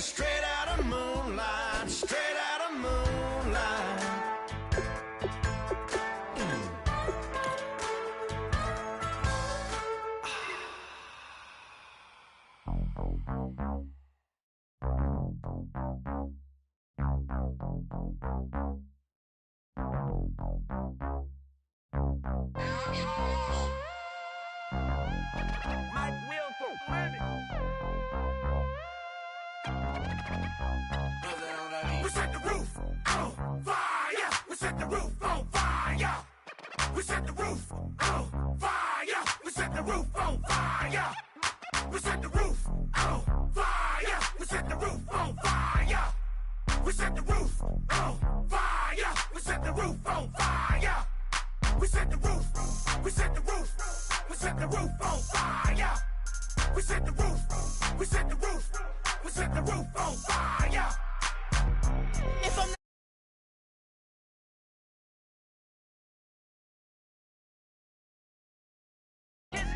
straight out of moonlight, straight out of moonlight. Mike will go with it. We set the roof on fire. We set the roof on fire. We set the roof on fire. We set the roof on fire. We set the roof on fire. We set the roof on fire. We set the roof on fire. We set the roof on fire. We set the roof. We set the roof. We set the roof on fire. We set the roof. We set the roof. We set the roof on fire. If I'm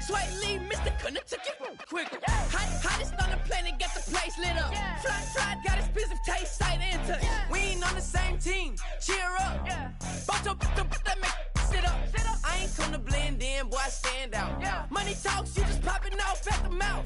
Sway Lee, Mr. Couldn't took it quicker. Hottest on the planet, got the place lit up. Fly, got expensive taste, sight and touch. We ain't on the same team, cheer up. Boto, that make sit up. I ain't come to blend in, boy, I stand out. Money talks, you just popping off at the mouth.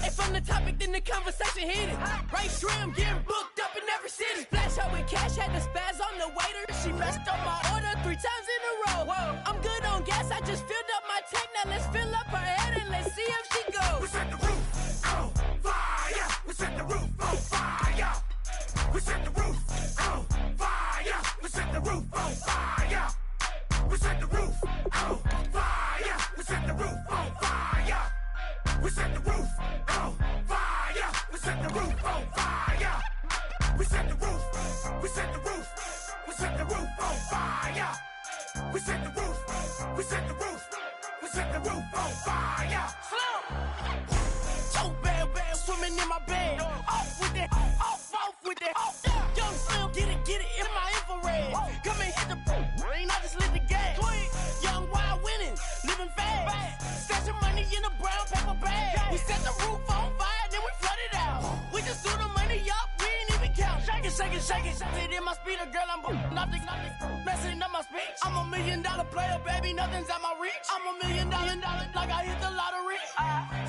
If I'm the topic, then the conversation heated. Right shrimp, getting booked up in every city. Splash her with cash, had the spaz on the waiter. She messed up my order 3 times in a row. I'm good on gas, I just filled up my tank. Now let's fill up her head and let's see if she goes. We set the roof on fire. We set the roof on fire. We set the roof on fire. We set the roof on fire. We set the roof on fire. We set the roof on fire. We set the roof on fire. We set the roof on fire. We set the roof. We set the roof. We set the roof on fire. We set the roof. We set the roof. We set the roof on fire. So bad, swimming in my bed. Off with that, off with that. Young Slim, get it in my infrared. Come and hit the rain, I just lit the gas. Young wild winning, living fast. Stashing money in a brown paper bag. We set the roof on fire, then we flood it out. We just threw the money up, we ain't even count. Shake it. It in my speeder, girl, I'm nothing, messing up my speech. I'm $1 million player, baby, nothing's at my reach. I'm $1 million, like I hit the lottery.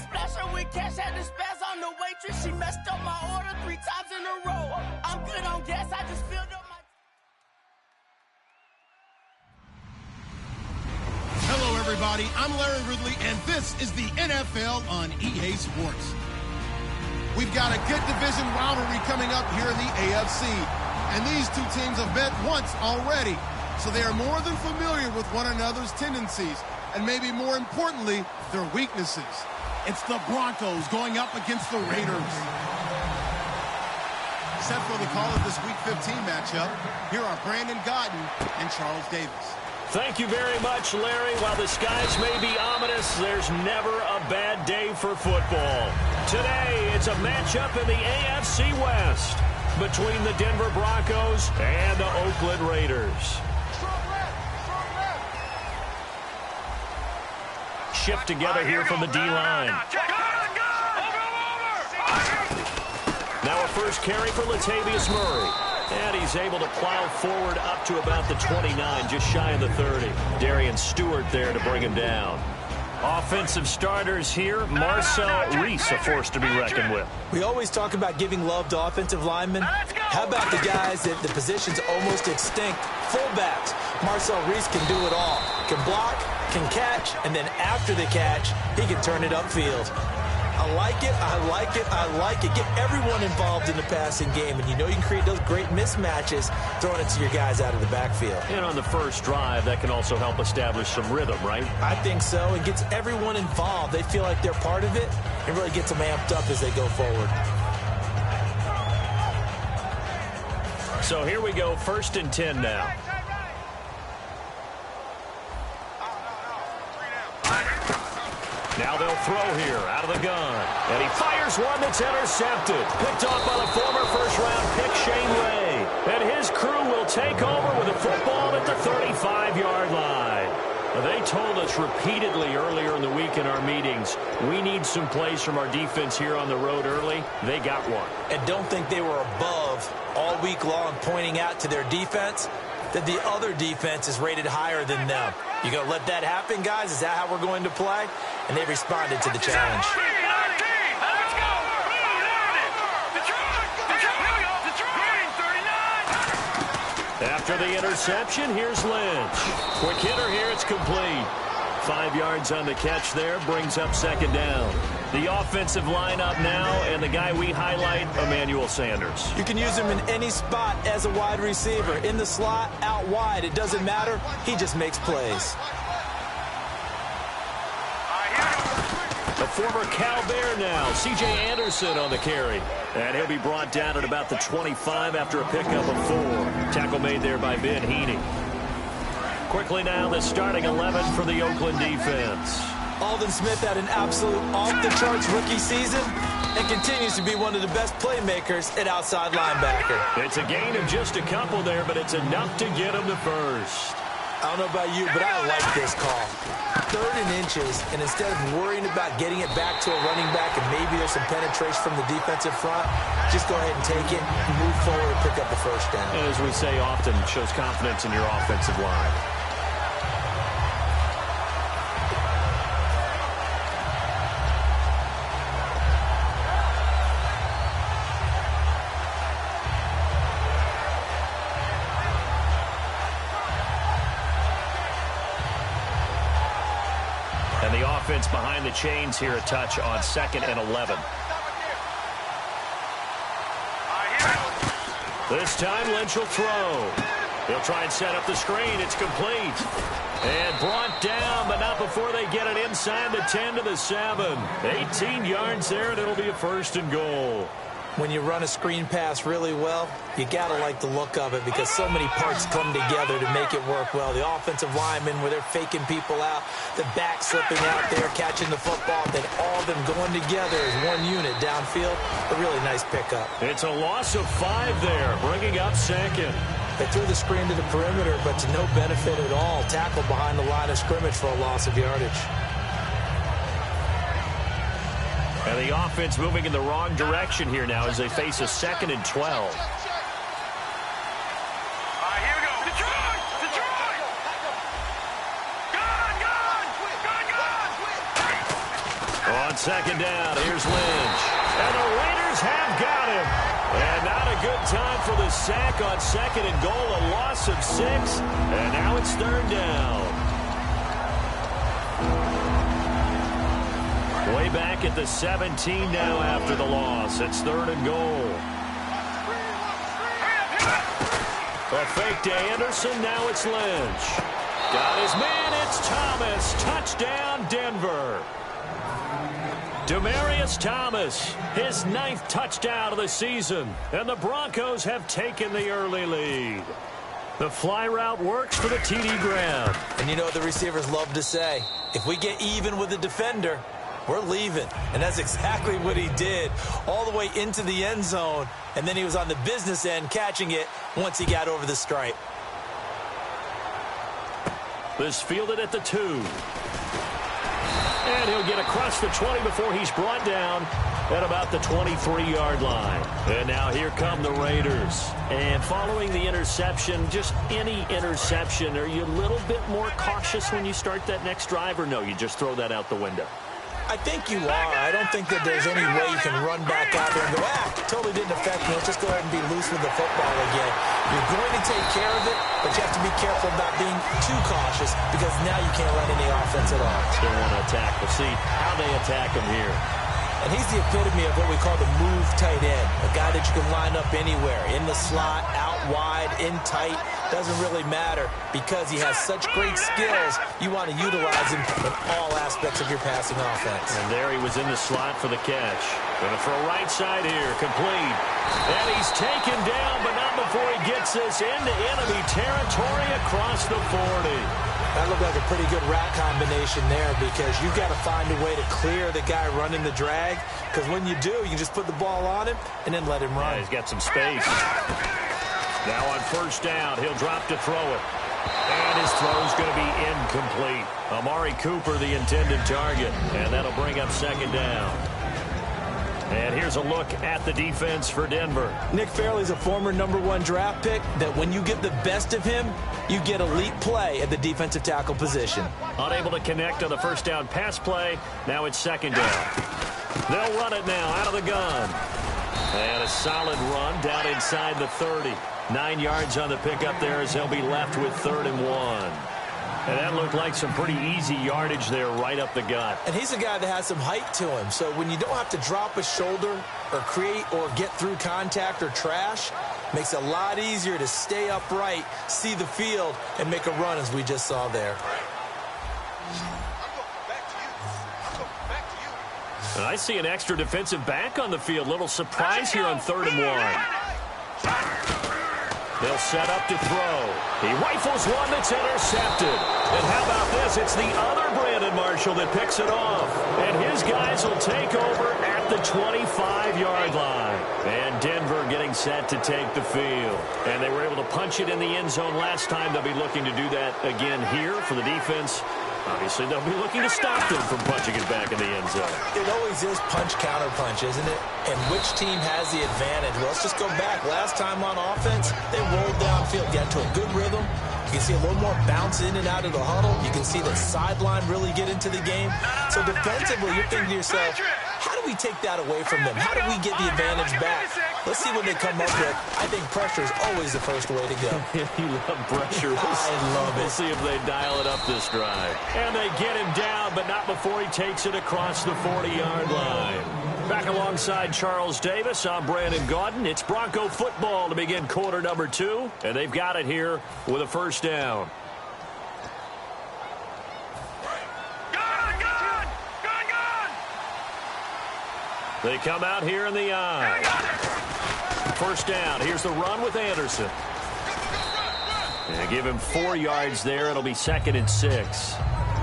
Splash her with cash, had the spaz on the waitress. She messed up my order 3 times in a row. I'm good on gas, I just filled up my... Hello, everybody. I'm Larry Ridley, and this is the NFL on EA Sports. We've got a good division rivalry coming up here in the AFC, and these two teams have met once already, so they are more than familiar with one another's tendencies, and maybe more importantly, their weaknesses. It's the Broncos going up against the Raiders. Set for the call of this Week 15 matchup, here are Brandon Godden and Charles Davis. Thank you very much, Larry. While the skies may be ominous, there's never a bad day for football. Today, it's a matchup in the AFC West between the Denver Broncos and the Oakland Raiders. Shift together here from the D-line. Now a first carry for Latavius Murray. And he's able to plow forward up to about the 29, just shy of the 30. Darian Stewart there to bring him down. Offensive starters here, Marcel Reese, a force to be reckoned with. We always talk about giving love to offensive linemen. How about the guys that the position's almost extinct? Fullbacks. Marcel Reese can do it all. Can block, can catch, and then after the catch, he can turn it upfield. I like it, I like it, I like it. Get everyone involved in the passing game, and you know you can create those great mismatches throwing it to your guys out of the backfield. And on the first drive, that can also help establish some rhythm, right? I think so. It gets everyone involved. They feel like they're part of it, and really gets them amped up as they go forward. So here we go, 1st and 10 now. Now they'll throw here out of the gun. And he fires one that's intercepted. Picked off by the former first-round pick, Shane Ray. And his crew will take over with a football at the 35-yard line. They told us repeatedly earlier in the week in our meetings, we need some plays from our defense here on the road early. They got one. And don't think they were above all week long pointing out to their defense that the other defense is rated higher than them. You going to let that happen, guys? Is that how we're going to play? And they responded to the challenge. After the interception, here's Lynch. Quick hitter here, it's complete. 5 yards on the catch there, brings up second down. The offensive lineup now, and the guy we highlight, Emmanuel Sanders. You can use him in any spot as a wide receiver. In the slot, out wide, it doesn't matter. He just makes plays. A former Cal Bear now, C.J. Anderson on the carry. And he'll be brought down at about the 25 after a pickup of 4. Tackle made there by Ben Heaney. Quickly now, the starting 11 for the Oakland defense. Aldon Smith had an absolute off-the-charts rookie season and continues to be one of the best playmakers at outside linebacker. It's a gain of just a couple there, but it's enough to get him to first. I don't know about you, but I like this call. 3rd and inches, and instead of worrying about getting it back to a running back and maybe there's some penetration from the defensive front, just go ahead and take it, move forward, and pick up the first down. As we say often, it shows confidence in your offensive line. And the offense behind the chains here, a touch on 2nd and 11. This time, Lynch will throw. He'll try and set up the screen. It's complete. And brought down, but not before they get it inside the 10 to the 7. 18 yards there, and it'll be a 1st and goal. When you run a screen pass really well, you got to like the look of it because so many parts come together to make it work well. The offensive linemen, where they're faking people out, the back slipping out there, catching the football, then all of them going together as one unit downfield. A really nice pickup. It's a loss of 5 there, bringing up 2nd. They threw the screen to the perimeter, but to no benefit at all. Tackle behind the line of scrimmage for a loss of yardage. And the offense moving in the wrong direction here now as they face a 2nd and 12. Here we go. Detroit! Detroit! Gone! On 2nd down, here's Lynch. And the Raiders have got him. And not a good time for the sack on 2nd and goal, a loss of 6. And now it's 3rd down. Way back at the 17 now after the loss. It's 3rd and goal. A fake to Anderson. Now it's Lynch. Got his man. It's Thomas. Touchdown, Denver. Demaryius Thomas, his 9th touchdown of the season. And the Broncos have taken the early lead. The fly route works for the TD grab. And you know what the receivers love to say? If we get even with the defender, we're leaving. And that's exactly what he did, all the way into the end zone. And then he was on the business end catching it once he got over the stripe. This fielded at the 2. And he'll get across the 20 before he's brought down at about the 23-yard line. And now here come the Raiders. And following the interception, just any interception, are you a little bit more cautious when you start that next drive, or no, you just throw that out the window? I think you are. I don't think that there's any way you can run back out there and go, totally didn't affect me. Let's just go ahead and be loose with the football again. You're going to take care of it, but you have to be careful about being too cautious because now you can't run any offense at all. Still want to attack. We'll see how they attack him here. And he's the epitome of what we call the move tight end, a guy that you can line up anywhere, in the slot, out wide, in tight. Doesn't really matter because he has such great skills. You want to utilize him in all aspects of your passing offense. And there he was in the slot for the catch. Going to throw right side here, complete. And he's taken down, but not before he gets this into enemy territory across the 40. That looked like a pretty good route combination there because you've got to find a way to clear the guy running the drag because when you do, you can just put the ball on him and then let him run. Yeah, he's got some space. Now on 1st down, he'll drop to throw it. And his throw's going to be incomplete. Amari Cooper, the intended target. And that'll bring up second down. And here's a look at the defense for Denver. Nick Fairley's a former #1 draft pick that when you get the best of him, you get elite play at the defensive tackle position. Unable to connect on the first down pass play. Now it's second down. They'll run it now out of the gun. And a solid run down inside the 30. 9 yards on the pickup there as they'll be left with 3rd and 1. And that looked like some pretty easy yardage there right up the gut. And he's a guy that has some height to him. So when you don't have to drop a shoulder or create or get through contact or trash, makes it a lot easier to stay upright, see the field, and make a run as we just saw there. And I see an extra defensive back on the field. Little surprise here on 3rd and 1. They'll set up to throw. He rifles one that's intercepted. And how about this? It's the other Brandon Marshall that picks it off. And his guys will take over at the 25-yard line. And Denver getting set to take the field. And they were able to punch it in the end zone last time. They'll be looking to do that again here for the defense. Obviously, they'll be looking to stop them from punching it back in the end zone. It always is punch-counter-punch, isn't it? And which team has the advantage? Well, let's just go back. Last time on offense, they rolled downfield, got to a good rhythm. You can see a little more bounce in and out of the huddle. You can see the sideline really get into the game. So defensively, you're thinking to yourself, how do we take that away from them? How do we get the advantage back? Let's see what they come up with. I think pressure is always the first way to go. You love pressure. I love it. We'll see if they dial it up this drive. And they get him down, but not before he takes it across the 40-yard line. Back alongside Charles Davis, I'm Brandon Gaudin. It's Bronco football to begin quarter number 2, and they've got it here with a first down. They come out here in the eye. First down. Here's the run with Anderson. And give him 4 yards there. It'll be 2nd and 6.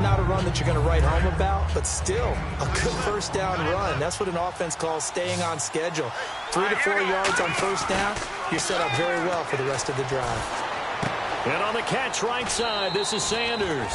Not a run that you're going to write home about, but still a good first down run. That's what an offense calls staying on schedule. 3 to 4 yards on first down, you're set up very well for the rest of the drive. And on the catch right side, this is Sanders.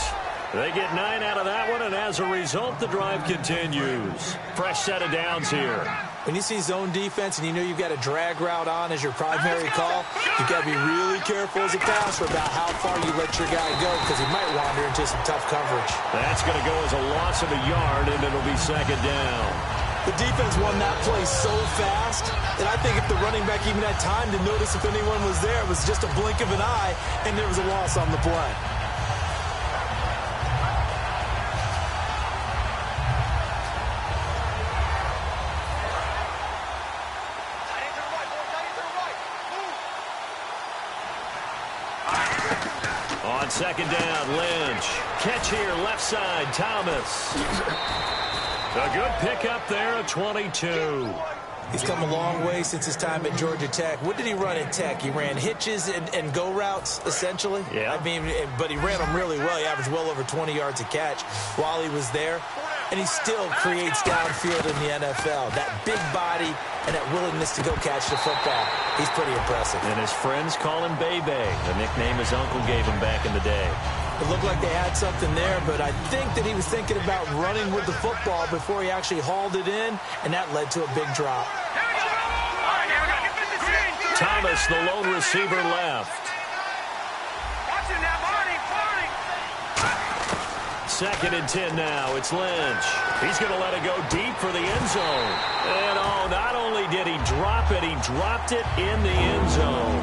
They get 9 out of that one, and as a result, the drive continues. Fresh set of downs here. When you see zone defense and you know you've got a drag route on as your primary call, you've got to be really careful as a passer about how far you let your guy go because he might wander into some tough coverage. That's going to go as a loss of a yard, and it'll be 2nd down. The defense won that play so fast that I think if the running back even had time to notice if anyone was there, it was just a blink of an eye, and there was a loss on the play. On 2nd down, Lynch. Catch here, left side, Thomas. A good pickup there at 22. He's come a long way since his time at Georgia Tech. What did he run at Tech? He ran hitches and go routes, essentially. Yeah. I mean, but he ran them really well. He averaged well over 20 yards a catch while he was there. And he still creates downfield in the NFL. That big body and that willingness to go catch the football. He's pretty impressive. And his friends call him Bebe, the nickname his uncle gave him back in the day. It looked like they had something there, but I think that he was thinking about running with the football before he actually hauled it in, and that led to a big drop. Thomas, the lone receiver, left. 2nd and 10 now. It's Lynch. He's going to let it go deep for the end zone. And, oh, not only did he drop it, he dropped it in the end zone.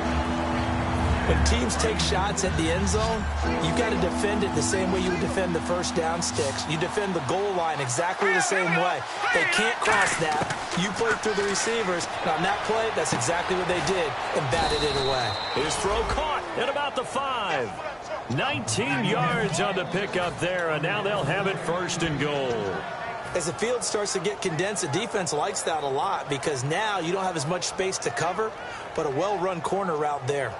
When teams take shots at the end zone, you've got to defend it the same way you would defend the first down sticks. You defend the goal line exactly the same way. They can't cross that. You play through the receivers. And on that play, that's exactly what they did and batted it away. His throw caught at about the 5. 19 yards on the pickup there, and now they'll have it 1st and goal. As the field starts to get condensed, the defense likes that a lot because now you don't have as much space to cover, but a well-run corner route there.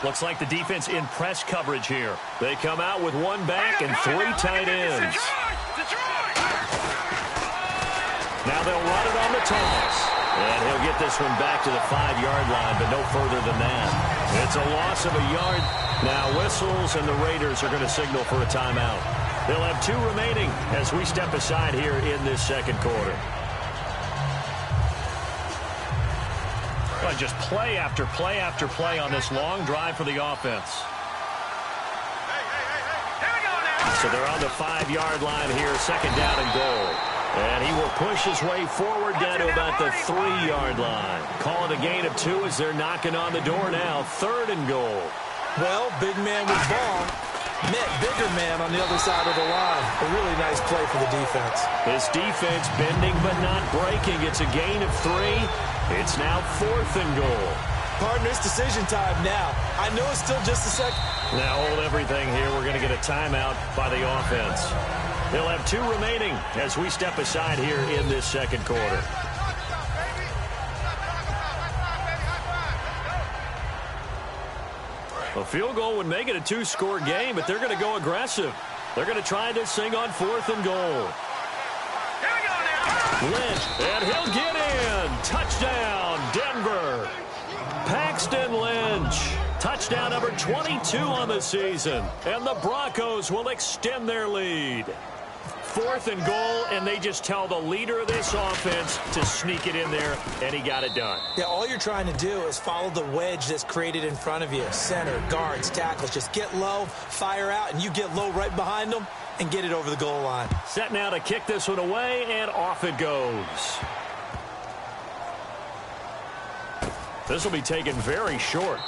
Looks like the defense in press coverage here. They come out with 1 back and 3 tight ends. Now they'll run it on the toss. And he'll get this one back to the 5-yard line, but no further than that. It's a loss of a yard. Now whistles, and the Raiders are going to signal for a timeout. They'll have 2 remaining as we step aside here in this second quarter. But just play after play after play on this long drive for the offense. So they're on the 5-yard line here, second down and goal. And he will push his way forward down to about the 3-yard line. Call it a gain of 2 as they're knocking on the door now. 3rd and goal. Well, big man with ball met bigger man on the other side of the line. A really nice play for the defense. This defense bending but not breaking. It's a gain of 3. It's now 4th and goal. Partner, it's decision time now. I know it's still just a second. Now hold everything here. We're going to get a timeout by the offense. They'll have 2 remaining as we step aside here in this second quarter. A field goal would make it a 2-score game, but they're going to go aggressive. They're going to try this thing on 4th and goal. Lynch, and he'll get in. Touchdown, Denver. Paxton Lynch. Touchdown number 22 on the season. And the Broncos will extend their lead. 4th and goal, and they just tell the leader of this offense to sneak it in there, and he got it done. Yeah, all you're trying to do is follow the wedge that's created in front of you. Center, guards, tackles. Just get low, fire out, and you get low right behind them and get it over the goal line. Set now to kick this one away, and off it goes. This will be taken very short.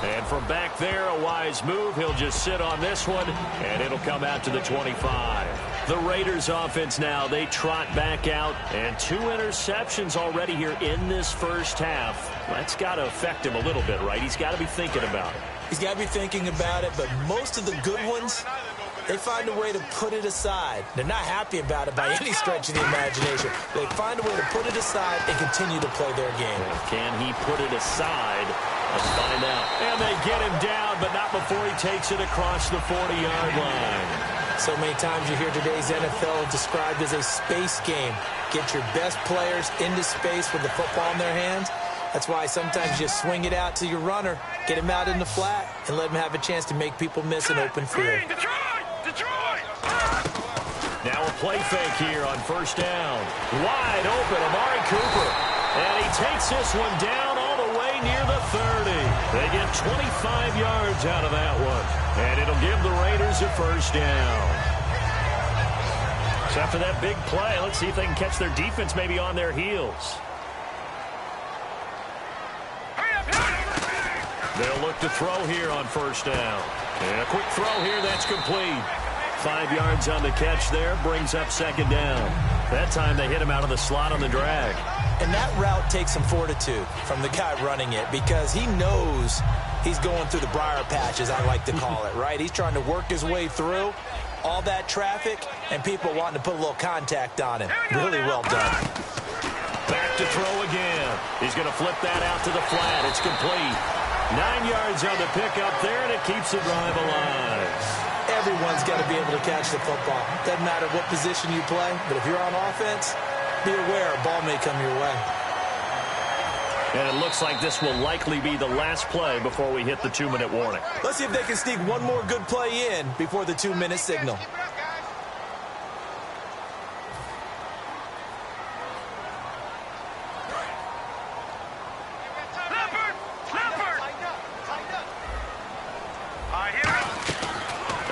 And from back there, a wise move. He'll just sit on this one, and it'll come out to the 25. The Raiders offense now, they trot back out, and 2 interceptions already here in this first half. That's got to affect him a little bit, right? He's got to be thinking about it. He's got to be thinking about it, but most of the good ones, they find a way to put it aside. They're not happy about it by any stretch of the imagination. They find a way to put it aside and continue to play their game. Can he put it aside? Let's find out. And they get him down, but not before he takes it across the 40-yard line. So many times you hear today's NFL described as a space game. Get your best players into space with the football in their hands. That's why sometimes you swing it out to your runner, get him out in the flat, and let him have a chance to make people miss an open field. Now a play fake here on 1st down. Wide open, Amari Cooper. And he takes this one down all the way near the 30. They get 25 yards out of that one. And it'll give the Raiders a 1st down. So after that big play, let's see if they can catch their defense maybe on their heels. They'll look to throw here on 1st down. And a quick throw here, that's complete. 5 yards on the catch there, brings up 2nd down. That time they hit him out of the slot on the drag. And that route takes some fortitude from the guy running it because he knows he's going through the briar patch, as I like to call it, right? He's trying to work his way through all that traffic and people wanting to put a little contact on him. Really well done. Back to throw again. He's going to flip that out to the flat. It's complete. 9 yards on the pickup there, and it keeps the drive alive. Everyone's got to be able to catch the football. Doesn't matter what position you play, but if you're on offense, be aware a ball may come your way. And it looks like this will likely be the last play before we hit the 2-minute warning. Let's see if they can sneak one more good play in before the 2-minute signal.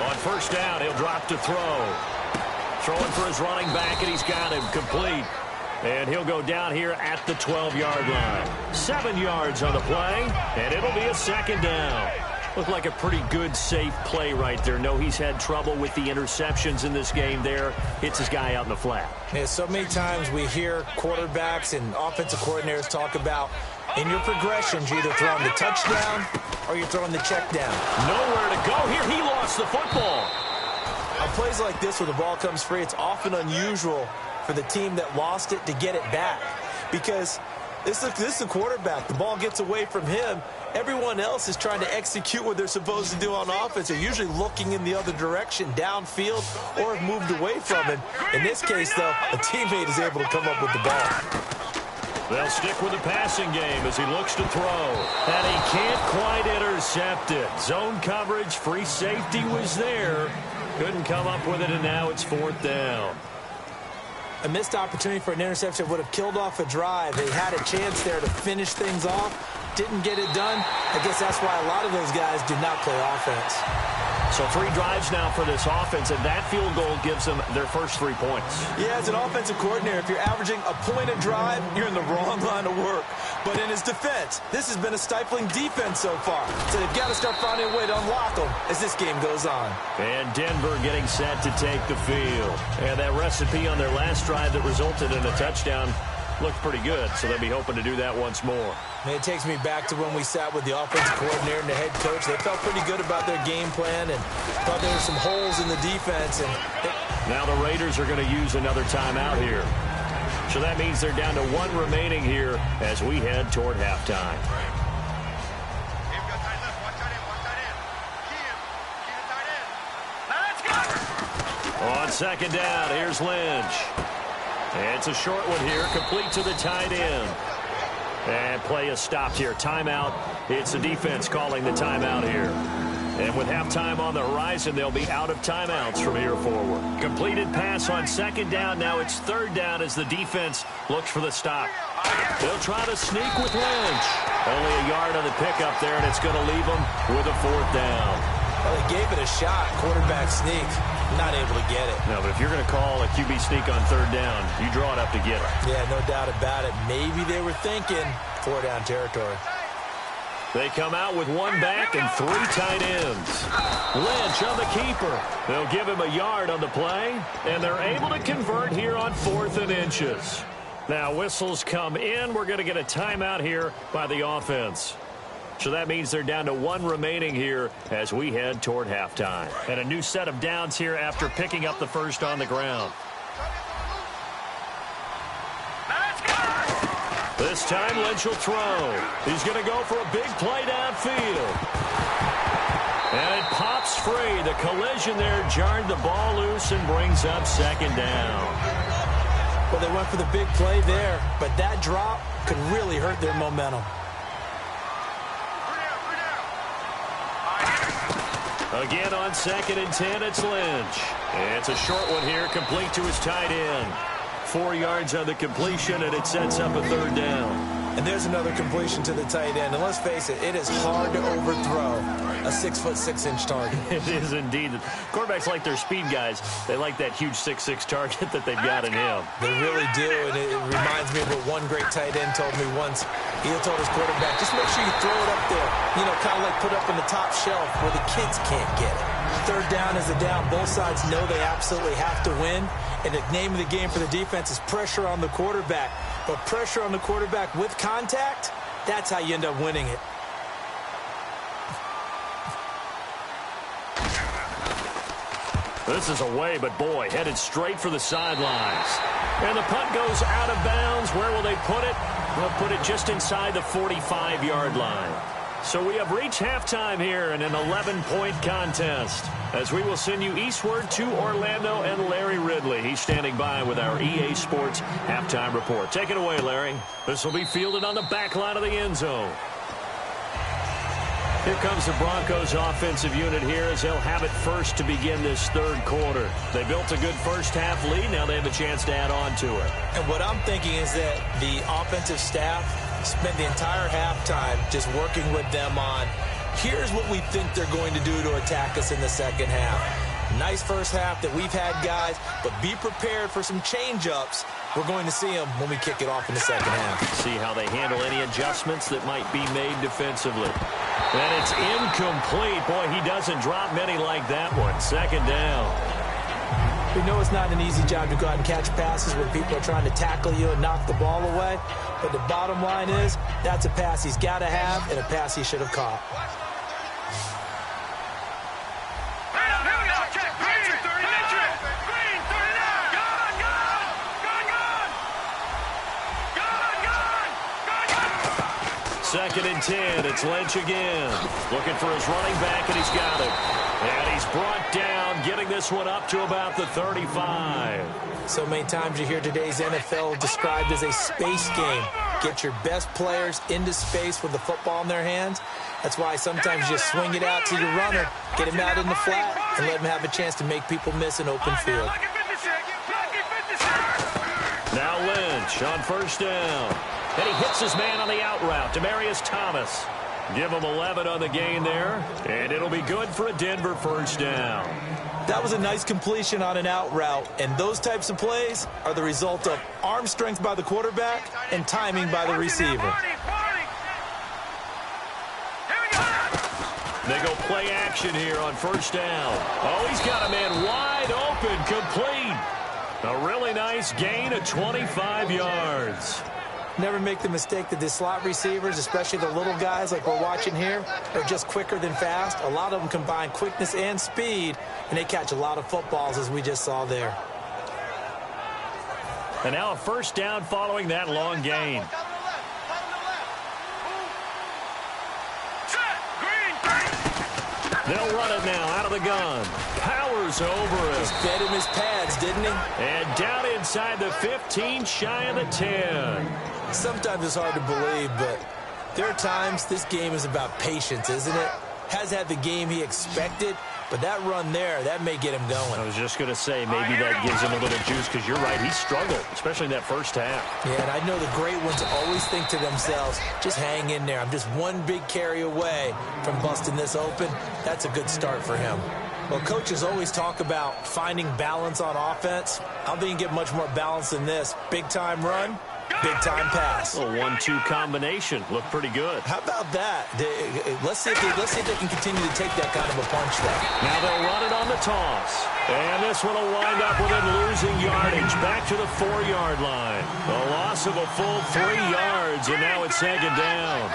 On 1st down, he'll drop to throw. Throwing for his running back, and he's got him complete. And he'll go down here at the 12-yard line. 7 yards on the play, and it'll be a 2nd down. Looked like a pretty good, safe play right there. No, he's had trouble with the interceptions in this game there. Hits his guy out in the flat. Yeah, so many times we hear quarterbacks and offensive coordinators talk about in your progressions, you're either throwing the touchdown or you're throwing the check down. Nowhere to go here. He lost the football. On plays like this where the ball comes free, it's often unusual for the team that lost it to get it back because this is a quarterback. The ball gets away from him. Everyone else is trying to execute what they're supposed to do on offense. They're usually looking in the other direction, downfield, or have moved away from him. In this case, though, a teammate is able to come up with the ball. They'll stick with the passing game as he looks to throw. And he can't quite intercept it. Zone coverage, free safety was there. Couldn't come up with it, and now it's 4th down. A missed opportunity for an interception would have killed off a drive. They had a chance there to finish things off. Didn't get it done. I guess that's why a lot of those guys do not play offense. So 3 drives now for this offense, and that field goal gives them their first 3 points. Yeah, as an offensive coordinator, if you're averaging a point a drive, you're in the wrong line of work. But in his defense, this has been a stifling defense so far. So they've got to start finding a way to unlock them as this game goes on. And Denver getting set to take the field. And that recipe on their last drive that resulted in a touchdown looked pretty good, so they'll be hoping to do that once more. Man, it takes me back to when we sat with the offensive coordinator and the head coach. They felt pretty good about their game plan and thought there were some holes in the defense. And now the Raiders are going to use another timeout here. So that means they're down to 1 remaining here as we head toward halftime. On 2nd down, here's Lynch. And it's a short one here, complete to the tight end. And play is stopped here. Timeout. It's the defense calling the timeout here. And with halftime on the horizon, they'll be out of timeouts from here forward. Completed pass on 2nd down. Now it's 3rd down as the defense looks for the stop. They'll try to sneak with Lynch. Only a yard on the pickup there, and it's going to leave them with a 4th down. Well, they gave it a shot. Quarterback sneak. Not able to get it. No, but if you're going to call a QB sneak on 3rd down, you draw it up to get it. Yeah, no doubt about it. Maybe they were thinking 4-down territory. They come out with 1 back and 3 tight ends. Lynch on the keeper. They'll give him a yard on the play, and they're able to convert here on 4th and inches. Now whistles come in. We're going to get a timeout here by the offense. So that means they're down to 1 remaining here as we head toward halftime. And a new set of downs here after picking up the first on the ground. This time Lynch will throw. He's going to go for a big play downfield. And it pops free. The collision there jarred the ball loose and brings up 2nd down. Well, they went for the big play there, but that drop could really hurt their momentum. Again on 2nd and 10, it's Lynch. And it's a short one here, complete to his tight end. 4 yards on the completion, and it sets up a 3rd down. And there's another completion to the tight end. And let's face it, it is hard to overthrow a 6'6" target. It is indeed. Quarterbacks like their speed guys. They like that huge 6'6" target that they've got in him. They really do, and it reminds me of what one great tight end told me once. He told his quarterback, just make sure you throw it up there. You know, kind of like put up on the top shelf where the kids can't get it. 3rd down is a down. Both sides know they absolutely have to win. And the name of the game for the defense is pressure on the quarterback. But pressure on the quarterback with contact, that's how you end up winning it. This is away, but boy, headed straight for the sidelines. And the punt goes out of bounds. Where will they put it? They'll put it just inside the 45-yard line. So we have reached halftime here in an 11-point contest as we will send you eastward to Orlando and Larry Ridley. He's standing by with our EA Sports halftime report. Take it away, Larry. This will be fielded on the back line of the end zone. Here comes the Broncos offensive unit here as they'll have it first to begin this 3rd quarter. They built a good first half lead. Now they have a chance to add on to it. And what I'm thinking is that the offensive staff spent the entire halftime just working with them on, here's what we think they're going to do to attack us in the 2nd half. Nice first half that we've had, guys, but be prepared for some change-ups. We're going to see them when we kick it off in the 2nd half. See how they handle any adjustments that might be made defensively. And it's incomplete. Boy, he doesn't drop many like that one. 2nd down. We know it's not an easy job to go out and catch passes when people are trying to tackle you and knock the ball away. But the bottom line is, that's a pass he's got to have and a pass he should have caught. Second and 10, it's Lynch again. Looking for his running back, and he's got him. And he's brought down, getting this one up to about the 35. So many times you hear today's NFL described as a space game. Get your best players into space with the football in their hands. That's why sometimes you just swing it out to your runner, get him out in the flat, and let him have a chance to make people miss an open field. Now Lynch on first down. And he hits his man on the out route, Demaryius Thomas. Give him 11 on the gain there, and it'll be good for a Denver first down. That was a nice completion on an out route, and those types of plays are the result of arm strength by the quarterback and timing by the receiver. They go play action here on first down. Oh, he's got a man wide open, complete. A really nice gain of 25 yards. Never make the mistake that the slot receivers, especially the little guys like we're watching here, are just quicker than fast. A lot of them combine quickness and speed, and they catch a lot of footballs, as we just saw there. And now a first down following that long gain. They'll run it now out of the gun. Powers over him. Just fed him his pads, didn't he? And down inside the 15, shy of the 10. Sometimes it's hard to believe, but there are times this game is about patience, isn't it? Has had the game he expected, but that run there, that may get him going. I was just going to say, maybe that gives him a little juice, because you're right, he struggled, especially in that first half. Yeah, and I know the great ones always think to themselves, just hang in there. I'm just one big carry away from busting this open. That's a good start for him. Well, coaches always talk about finding balance on offense. I don't think you can get much more balance than this. Big-time run, big-time pass. A 1-2 combination. Looked pretty good. How about that? Let's see if they can continue to take that kind of a punch there. Now they'll run it on the toss. And this one will wind up with him losing yardage back to the 4-yard line. A loss of a full 3 yards, and now it's second down.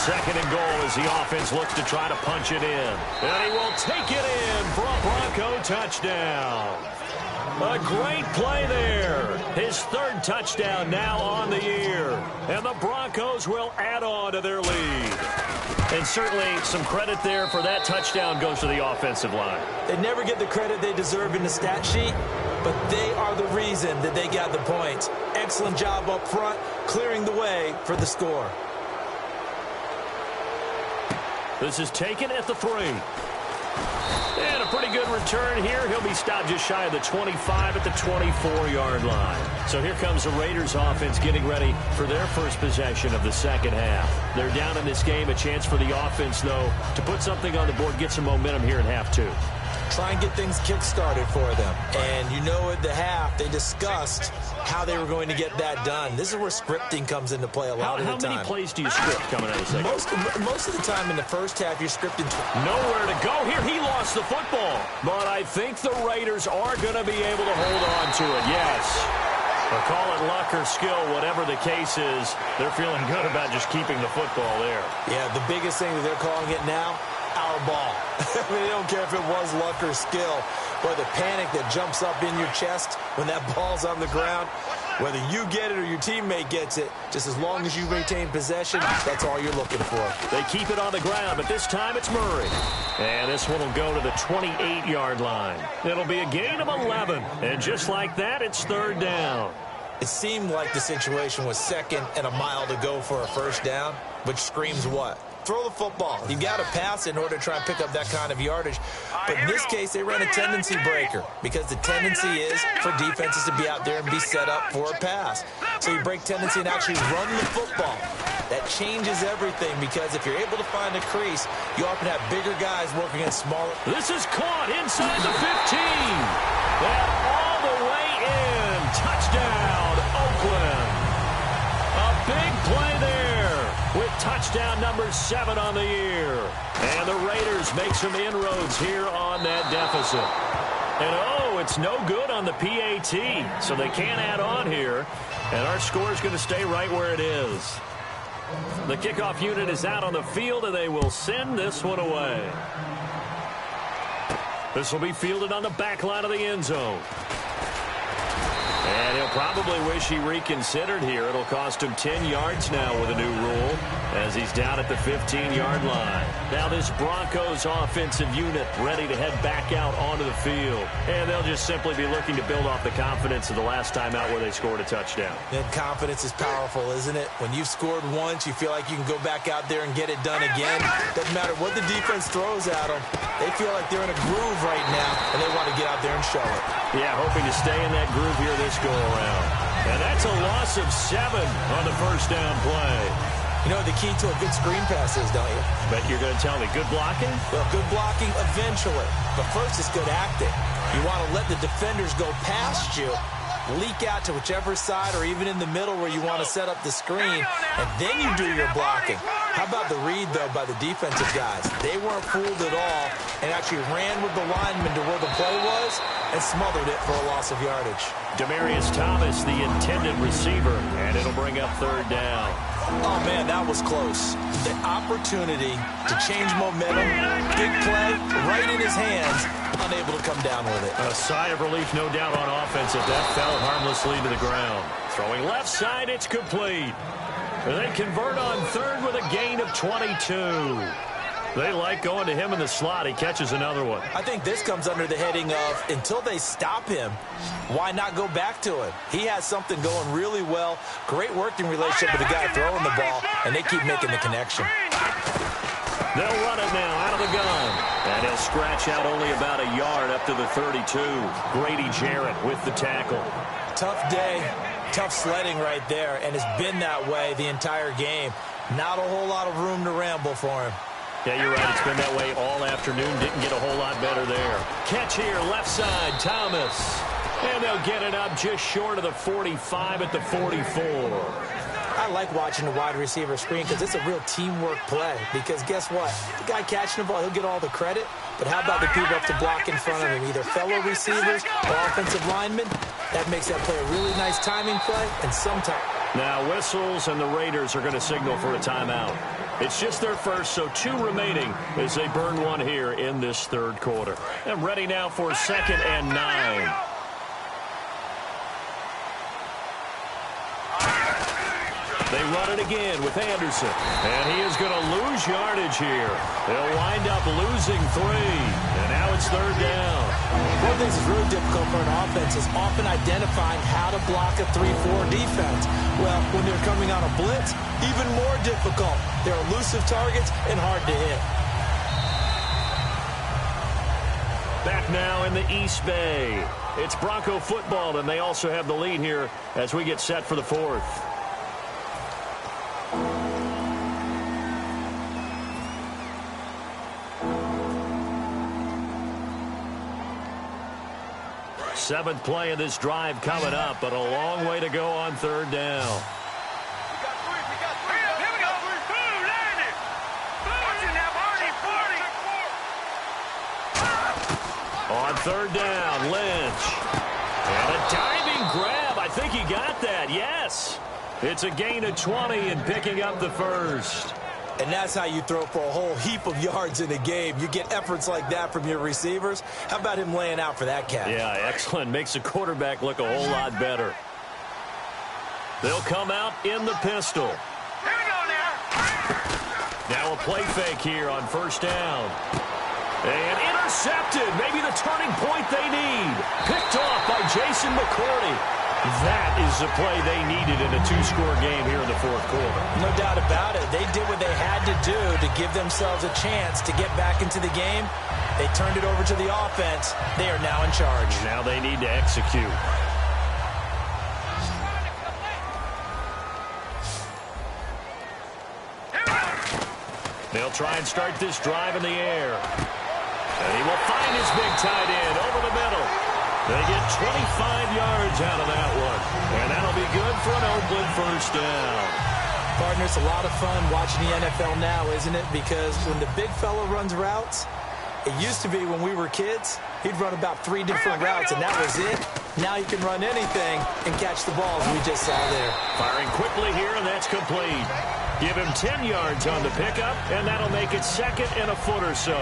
Second and goal as the offense looks to try to punch it in. And he will take it in for a Bronco touchdown. A great play there. His third touchdown now on the year. And the Broncos will add on to their lead. And certainly some credit there for that touchdown goes to the offensive line. They never get the credit they deserve in the stat sheet, but they are the reason that they got the points. Excellent job up front, clearing the way for the score. This is taken at the 3. And a pretty good return here. He'll be stopped just shy of the 25 at the 24-yard line. So here comes the Raiders offense getting ready for their first possession of the second half. They're down in this game. A chance for the offense, though, to put something on the board, get some momentum here in half 2. Try and get things kick-started for them. And you know at the half, they discussed how they were going to get that done. This is where scripting comes into play a lot of the time. How many plays do you script coming out of the second? Most of the time in the first half, you're scripting. Nowhere to go here. He lost the football. But I think the Raiders are going to be able to hold on to it. Yes. Or call it luck or skill, whatever the case is. They're feeling good about just keeping the football there. Yeah, the biggest thing that they're calling it now, our ball. I mean, they don't care if it was luck or skill. But the panic that jumps up in your chest when that ball's on the ground, whether you get it or your teammate gets it, just as long as you retain possession, that's all you're looking for. They keep it on the ground, but this time it's Murray. And this one will go to the 28-yard line. It'll be a gain of 11. And just like that, it's third down. It seemed like the situation was second and a mile to go for a first down, which screams what? Throw the football. You got to pass in order to try and pick up that kind of yardage. But in this case, they ran a tendency breaker because the tendency is for defenses to be out there and be set up for a pass. So you break tendency and actually run the football. That changes everything because if you're able to find a crease, you often have bigger guys working in smaller. This is caught inside the 15. And all the way in. Touchdown, Oakland. A big play there with touchdown number 7 on the year. And the Raiders make some inroads here on that deficit. And, oh, it's no good on the PAT, so they can't add on here. And our score is going to stay right where it is. The kickoff unit is out on the field, and they will send this one away. This will be fielded on the back line of the end zone. And he'll he'll probably wish he reconsidered here. It'll cost him 10 yards now with a new rule as he's down at the 15-yard line. Now this Broncos offensive unit ready to head back out onto the field. And they'll just simply be looking to build off the confidence of the last time out where they scored a touchdown. And confidence is powerful, isn't it? When you've scored once, you feel like you can go back out there and get it done again. Doesn't matter what the defense throws at them. They feel like they're in a groove right now, and they want to get out there and show it. Yeah, hoping to stay in that groove here this go-around. And that's a loss of 7 on the first down play. You know what the key to a good screen pass is, don't you? But you're going to tell me good blocking? Well, good blocking eventually. But first, it's good acting. You want to let the defenders go past you, leak out to whichever side or even in the middle where you want to set up the screen, and then you do your blocking. How about the read, though, by the defensive guys? They weren't fooled at all and actually ran with the lineman to where the play was and smothered it for a loss of yardage. Demaryius Thomas, the intended receiver, and it'll bring up third down. Oh, man, that was close. The opportunity to change momentum, big play, right in his hands, unable to come down with it. A sigh of relief, no doubt, on offense if that fell harmlessly to the ground. Throwing left side, it's complete. They convert on third with a gain of 22. They like going to him in the slot. He catches another one. I think this comes under the heading of, until they stop him, why not go back to him? He has something going really well. Great working relationship with the guy throwing the ball, and they keep making the connection. They'll run it now out of the gun. And he'll scratch out only about a yard up to the 32. Grady Jarrett with the tackle. Tough day, tough sledding right there, and it's been that way the entire game. Not a whole lot of room to ramble for him. Yeah, you're right. It's been that way all afternoon. Didn't get a whole lot better there. Catch here, left side, Thomas. And they'll get it up just short of the 45 at the 44. I like watching the wide receiver screen because it's a real teamwork play. Because guess what? The guy catching the ball, he'll get all the credit. But how about the people up to block in front of him, either fellow receivers or offensive linemen? That makes that play a really nice timing play, and sometimes. Now whistles, and the Raiders are going to signal for a timeout. It's just their first, so 2 remaining as they burn one here in this third quarter. And ready now for 2nd and 9. They run it again with Anderson. And he is going to lose yardage here. They'll wind up losing 3. And now it's third down. One of the things that's really difficult for an offense is often identifying how to block a 3-4 defense. Well, when they're coming on a blitz, even more difficult. They're elusive targets and hard to hit. Back now in the East Bay. It's Bronco football, and they also have the lead here as we get set for the 4th. Seventh play of this drive coming up, but a long way to go on third down. We got 3. Here we go. Boom, landed. Watching that Barney 40. On third down, Lynch. And a diving grab. I think he got that. Yes. It's a gain of 20 and picking up the first. And that's how you throw for a whole heap of yards in a game. You get efforts like that from your receivers. How about him laying out for that catch? Yeah, excellent. Makes the quarterback look a whole lot better. They'll come out in the pistol. Here we go now. Now a play fake here on first down. And intercepted. Maybe the turning point they need. Picked off by Jason McCourty. That is the play they needed in a 2-score game here in the 4th quarter. No doubt about it. They did what they had to do to give themselves a chance to get back into the game. They turned it over to the offense. They are now in charge. Now they need to execute. They'll try and start this drive in the air. And he will find his big tight end over the middle. They get 25 yards out of that one. And that'll be good for an Oakland first down. Partner, it's a lot of fun watching the NFL now, isn't it? Because when the big fella runs routes, it used to be when we were kids, he'd run about 3 different routes, and that was it. Now you can run anything and catch the balls we just saw there. Firing quickly here, and that's complete. Give him 10 yards on the pickup, and that'll make it 2nd and a foot or so.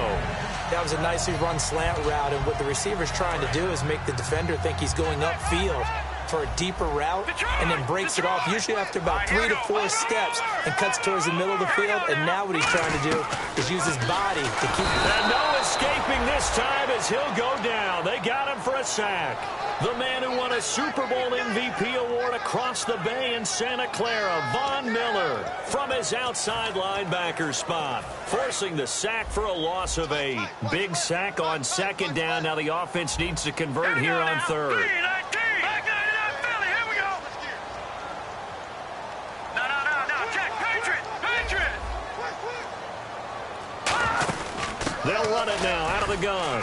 That was a nicely run slant route, and what the receiver's trying to do is make the defender think he's going upfield. for a deeper route and then breaks it off, usually after about 3 to 4 steps, and cuts towards the middle of the field. And now what he's trying to do is use his body to keep... And no escaping this time as he'll go down. They got him for a sack. The man who won a Super Bowl MVP award across the bay in Santa Clara, Von Miller, from his outside linebacker spot, forcing the sack for a loss of 8. Big sack on second down. Now the offense needs to convert here on third. They'll run it now out of the gun.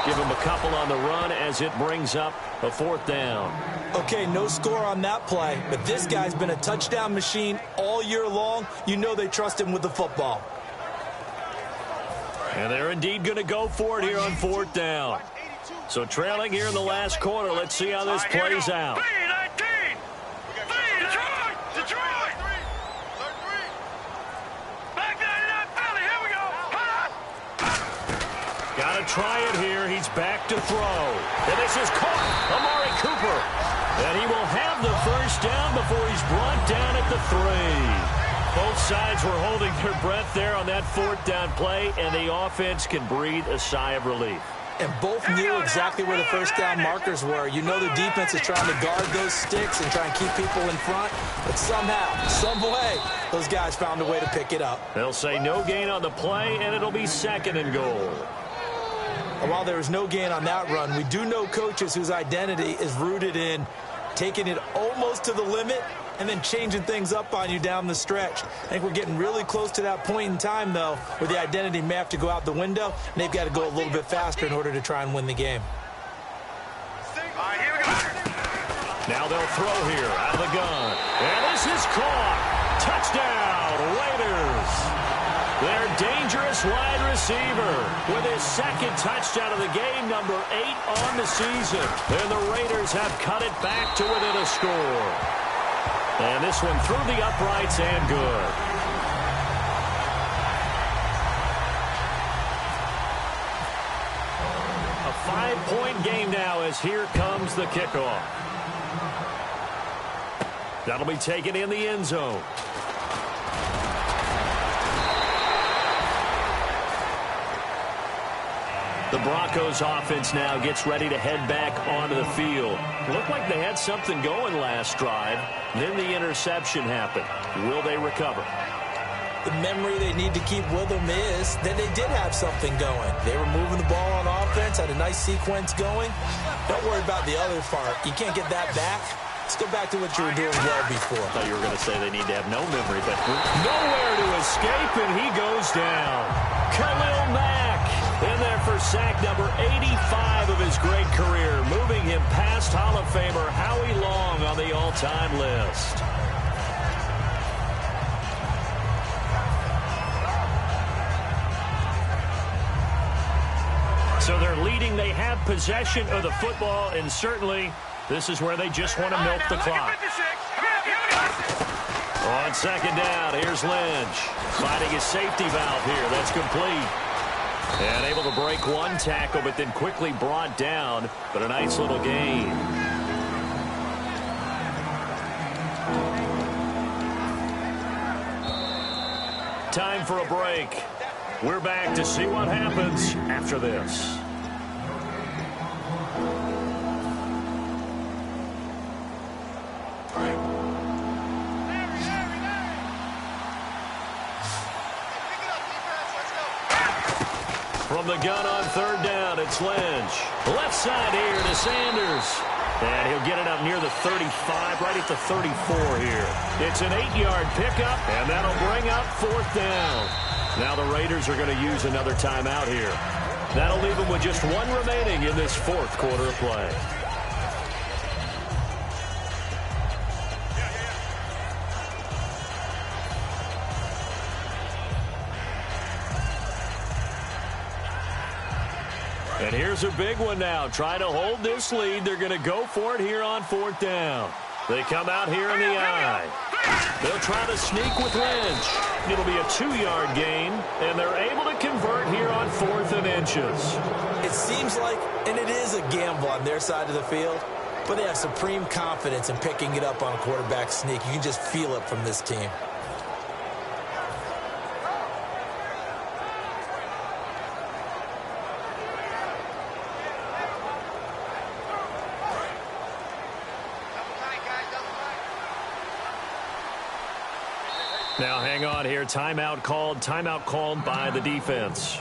Give him a couple on the run as it brings up a 4th down. Okay, no score on that play, but this guy's been a touchdown machine all year long. You know they trust him with the football. And they're indeed going to go for it here on 4th down. So trailing here in the last quarter. Let's see how this plays out. Got to try it here. He's back to throw. And this is caught. Amari Cooper. And he will have the first down before he's brought down at the 3. Both sides were holding their breath there on that 4th down play, and the offense can breathe a sigh of relief. And both knew exactly where the first down markers were. You know the defense is trying to guard those sticks and try and keep people in front. But somehow, some way, those guys found a way to pick it up. They'll say no gain on the play, and it'll be 2nd and goal. And while there was no gain on that run, we do know coaches whose identity is rooted in taking it almost to the limit and then changing things up on you down the stretch. I think we're getting really close to that point in time, though, where the identity may have to go out the window, and they've got to go a little bit faster in order to try and win the game. Now they'll throw here out of the gun. And this is caught. Touchdown, Raiders. Their dangerous wide receiver with his 2nd touchdown of the game, number 8 on the season. And the Raiders have cut it back to within a score. And this one through the uprights and good. A 5-point game now as here comes the kickoff. That'll be taken in the end zone. The Broncos offense now gets ready to head back onto the field. Looked like they had something going last drive. Then the interception happened. Will they recover? The memory they need to keep with them is that they did have something going. They were moving the ball on offense, had a nice sequence going. Don't worry about the other part. You can't get that back. Let's go back to what you were doing well before. I thought you were going to say they need to have no memory, but nowhere to escape, and he goes down. Khalil Mack in there for sack number 85 of his great career, moving him past Hall of Famer Howie Long on the all-time list. So they're leading. They have possession of the football, and certainly this is where they just want to milk the clock. On 2nd down, here's Lynch. Finding his safety valve here. That's complete. And able to break one tackle, but then quickly brought down. But a nice little gain. Time for a break. We're back to see what happens after this. From the gun on 3rd down, it's Lynch. Left side here to Sanders. And he'll get it up near the 35, right at the 34 here. It's an 8-yard pickup, and that'll bring up 4th down. Now the Raiders are going to use another timeout here. That'll leave them with just 1 remaining in this 4th quarter of play. And here's a big one now. Trying to hold this lead. They're going to go for it here on 4th down. They come out here in the eye. They'll try to sneak with Lynch. It'll be a 2-yard gain, and they're able to convert here on 4th and inches. It seems like, and it is a gamble on their side of the field, but they have supreme confidence in picking it up on a quarterback sneak. You can just feel it from this team. Now hang on here. Timeout called by the defense.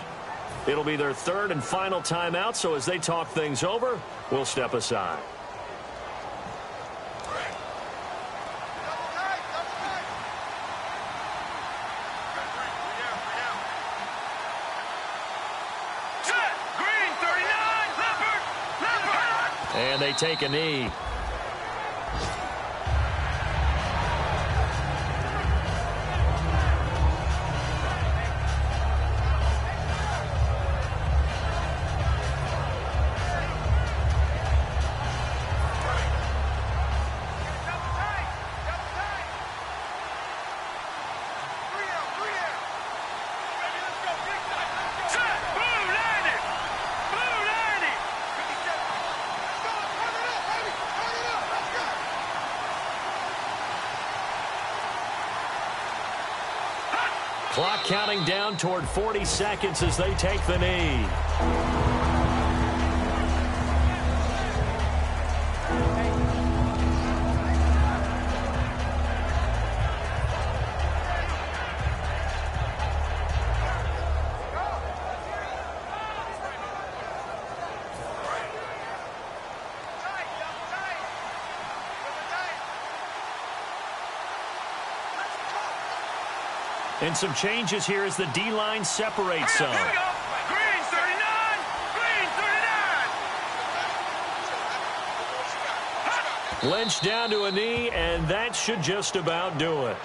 It'll be their third and final timeout, so as they talk things over, we'll step aside. Green, 39, Leopard! And they take a knee. Clock counting down toward 40 seconds as they take the knee. And some changes here as the D-line separates some. Here we go. Green, 39. Green, 39. Lynch down to a knee, and that should just about do it.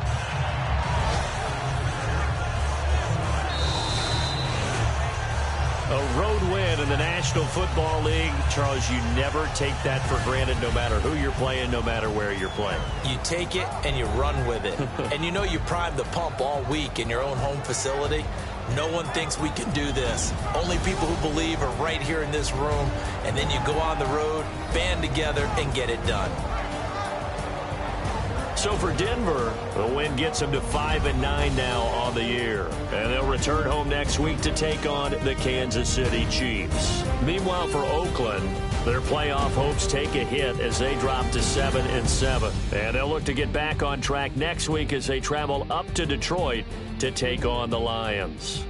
A road win in the National Football League. Charles, you never take that for granted, no matter who you're playing, no matter where you're playing. You take it and you run with it. And you know you primed the pump all week in your own home facility. No one thinks we can do this. Only people who believe are right here in this room. And then you go on the road, band together, and get it done. So for Denver, the win gets them to 5-9 now on the year. And they'll return home next week to take on the Kansas City Chiefs. Meanwhile, for Oakland, their playoff hopes take a hit as they drop to 7-7. And they'll look to get back on track next week as they travel up to Detroit to take on the Lions.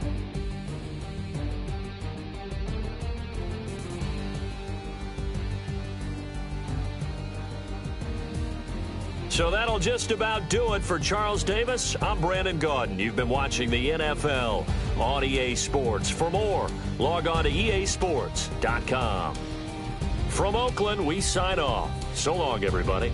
So that'll just about do it for Charles Davis. I'm Brandon Gaudin. You've been watching the NFL on EA Sports. For more, log on to easports.com. From Oakland, we sign off. So long, everybody.